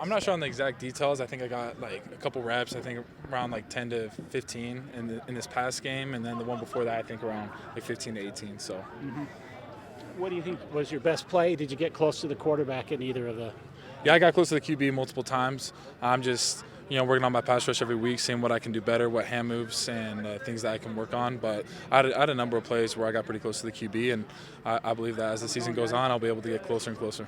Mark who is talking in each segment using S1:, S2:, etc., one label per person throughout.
S1: I'm not sure on the exact details. I think I got like a couple reps. I think around like 10 to 15 in this past game, and then the one before that I think around like 15 to 18. So,
S2: What do you think was your best play? Did you get close to the quarterback in either of the?
S1: yeah, I got close to the QB multiple times. I'm just working on my pass rush every week, seeing what I can do better, what hand moves and things that I can work on. But I had a number of plays where I got pretty close to the QB, and I believe that as the season goes on, I'll be able to get closer and closer.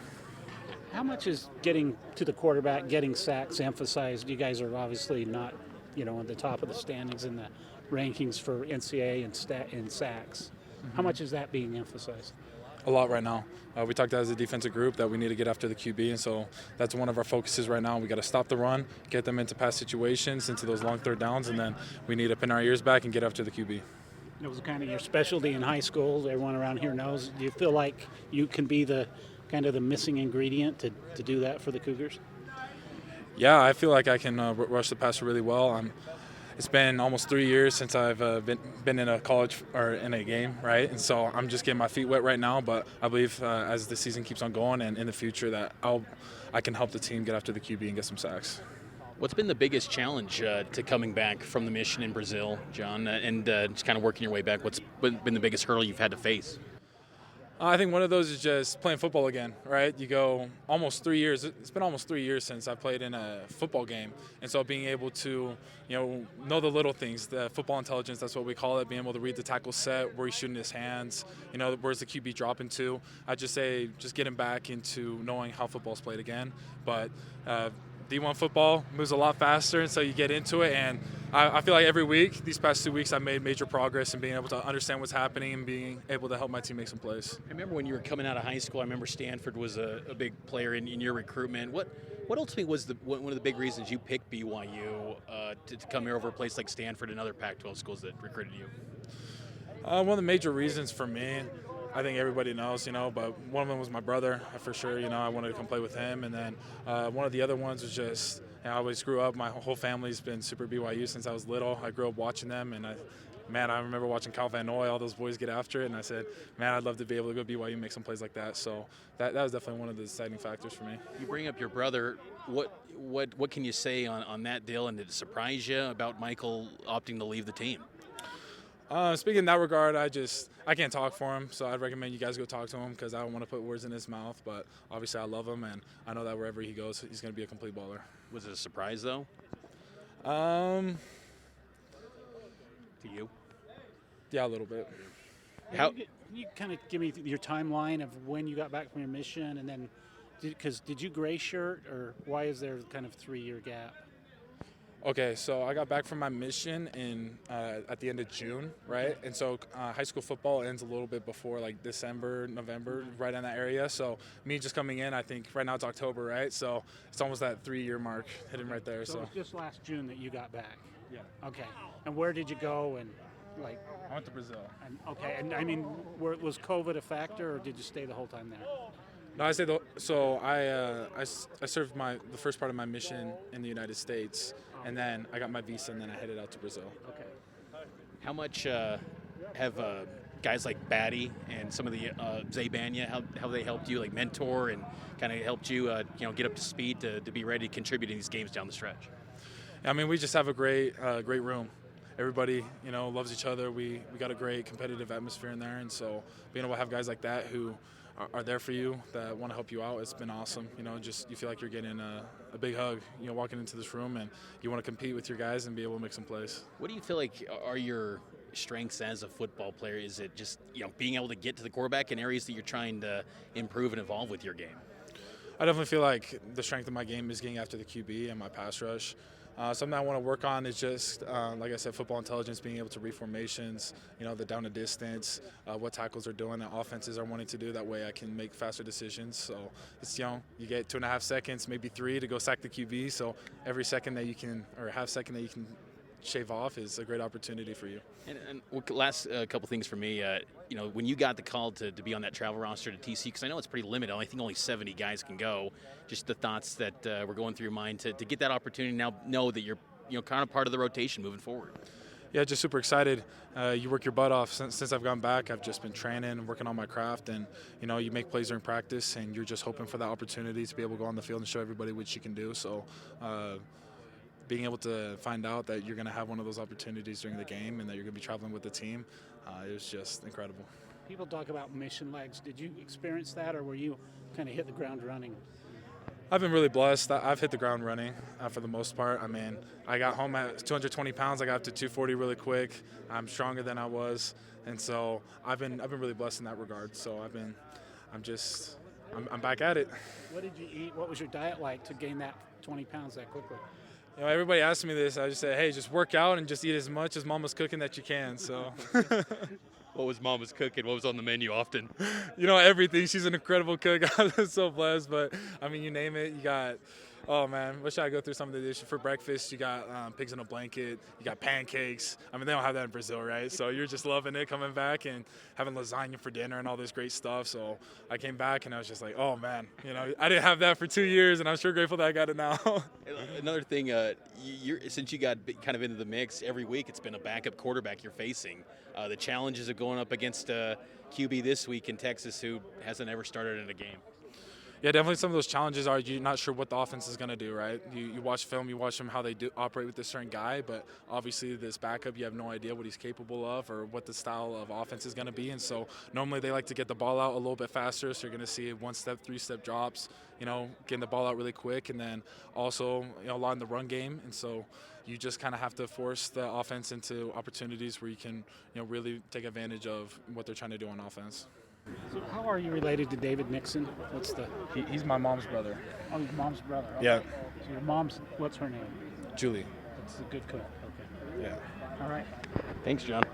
S2: How much is getting to the quarterback, getting sacks emphasized? You guys are obviously not, at the top of the standings in the rankings for NCAA and sacks. How much is that being emphasized?
S1: A lot right now. We talked as a defensive group that we need to get after the QB, and so that's one of our focuses right now. We got to stop the run, get them into pass situations, into those long third downs, and then we need to pin our ears back and get after the QB.
S2: It was kind of your specialty in high school. Everyone around here knows. Do you feel like you can be the kind of the missing ingredient to do that for the Cougars?
S1: Yeah, I feel like I can rush the passer really well. It's been almost 3 years since I've been in a college or in a game, right? And so I'm just getting my feet wet right now, but I believe as the season keeps on going and in the future that I can help the team get after the QB and get some sacks.
S3: What's been the biggest challenge to coming back from the mission in Brazil, John, and just kind of working your way back? What's been the biggest hurdle you've had to face?
S1: I think one of those is just playing football again, right? You go almost 3 years. It's been almost 3 years since I played in a football game. And so being able to, know the little things, the football intelligence, that's what we call it, being able to read the tackle set, where he's shooting his hands, where's the QB dropping to. I'd just say just getting back into knowing how football's played again. But D1 football moves a lot faster, and so you get into it. And I feel like every week, these past 2 weeks, I've made major progress in being able to understand what's happening and being able to help my team make some plays.
S3: I remember when you were coming out of high school, I remember Stanford was a big player in your recruitment. What ultimately was one of the big reasons you picked BYU to come here over a place like Stanford and other Pac-12 schools that recruited you?
S1: One of the major reasons for me, I think everybody knows, but one of them was my brother, for sure. I wanted to come play with him. And then one of the other ones was just, I always grew up, my whole family's been super BYU since I was little. I grew up watching them, and I remember watching Cal Van Noy, all those boys get after it, and I said, man, I'd love to be able to go to BYU and make some plays like that. So that was definitely one of the deciding factors for me.
S3: You bring up your brother. What can you say on that deal, and did it surprise you about Michael opting to leave the team?
S1: Speaking in that regard, I can't talk for him, so I'd recommend you guys go talk to him because I don't want to put words in his mouth. But obviously, I love him, and I know that wherever he goes, he's going to be a complete baller.
S3: Was it a surprise, though?
S1: To
S3: you?
S1: Yeah, a little bit.
S2: Can you kind of give me your timeline of when you got back from your mission, and then did you gray shirt, or why is there kind of 3-year gap?
S1: Okay, so I got back from my mission at the end of June, right? And so high school football ends a little bit before, like December, November, right in that area. So me just coming in, I think right now it's October, right? So it's almost that 3-year mark hitting right there.
S2: So it was just last June that you got back?
S1: Yeah.
S2: Okay. And where did you go? And
S1: I went to Brazil.
S2: And I mean, was COVID a factor, or did you stay the whole time there?
S1: No, I served the first part of my mission in the United States, and then I got my visa, and then I headed out to Brazil.
S2: Okay.
S3: How much have guys like Batty and some of the Zaybanya, how they helped you, like mentor and kind of helped you, get up to speed to be ready to contribute in these games down the stretch?
S1: I mean, we just have a great room. Everybody, loves each other. We got a great competitive atmosphere in there, and so being able to have guys like that who are there for you, that want to help you out, it's been awesome. You feel like you're getting a big hug, walking into this room, and you want to compete with your guys and be able to make some plays.
S3: What do you feel like are your strengths as a football player? Is it just, being able to get to the quarterback in areas that you're trying to improve and evolve with your game?
S1: I definitely feel like the strength of my game is getting after the QB and my pass rush. Something I want to work on is just, like I said, football intelligence, being able to read formations, the down and distance, what tackles are doing, that offenses are wanting to do. That way I can make faster decisions. So it's, you get 2.5 seconds, maybe 3 to go sack the QB. So every second that you can, or half second that you can shave off is a great opportunity for you.
S3: And last couple things for me, when you got the call to be on that travel roster to TC, because I know it's pretty limited. I think only 70 guys can go. Just the thoughts that were going through your mind to get that opportunity, now know that you're kind of part of the rotation moving forward.
S1: Yeah, just super excited. You work your butt off since I've gone back. I've just been training and working on my craft, and you make plays during practice, and you're just hoping for that opportunity to be able to go on the field and show everybody what you can do. So, being able to find out that you're going to have one of those opportunities during the game and that you're going to be traveling with the team, it was just incredible.
S2: People talk about mission legs. Did you experience that, or were you kind of hit the ground running?
S1: I've been really blessed. I've hit the ground running for the most part. I mean, I got home at 220 pounds. I got up to 240 really quick. I'm stronger than I was, and so I've been really blessed in that regard. So I'm back at it.
S2: What did you eat? What was your diet like to gain that 20 pounds that quickly?
S1: Everybody asks me this. I just say, hey, just work out and just eat as much as Mama's cooking that you can. So.
S3: What was Mama's cooking? What was on the menu often?
S1: Everything. She's an incredible cook. I'm so blessed. But, I mean, you name it. You got, oh, man, wish I could go through some of the dishes. For breakfast, you got pigs in a blanket. You got pancakes. I mean, they don't have that in Brazil, right? So you're just loving it coming back and having lasagna for dinner and all this great stuff. So I came back, and I was just like, oh, man. I didn't have that for 2 years, and I'm sure grateful that I got it now.
S3: Another thing, since you got kind of into the mix, every week it's been a backup quarterback you're facing. The challenges of going up against QB this week in Texas who hasn't ever started in a game.
S1: Yeah, definitely some of those challenges are you're not sure what the offense is going to do, right? You watch film, you watch them how they do operate with this certain guy, but obviously this backup, you have no idea what he's capable of or what the style of offense is going to be. And so normally they like to get the ball out a little bit faster, so you're going to see one-step, three-step drops, getting the ball out really quick, and then also a lot in the run game. And so you just kind of have to force the offense into opportunities where you can really take advantage of what they're trying to do on offense.
S2: So how are you related to David Nixon?
S1: He's my mom's brother.
S2: Oh, your mom's brother. Okay.
S1: Yeah.
S2: So your mom's, what's her name?
S1: Julie.
S2: That's a good cook. Okay.
S1: Yeah.
S2: All right.
S3: Thanks, John.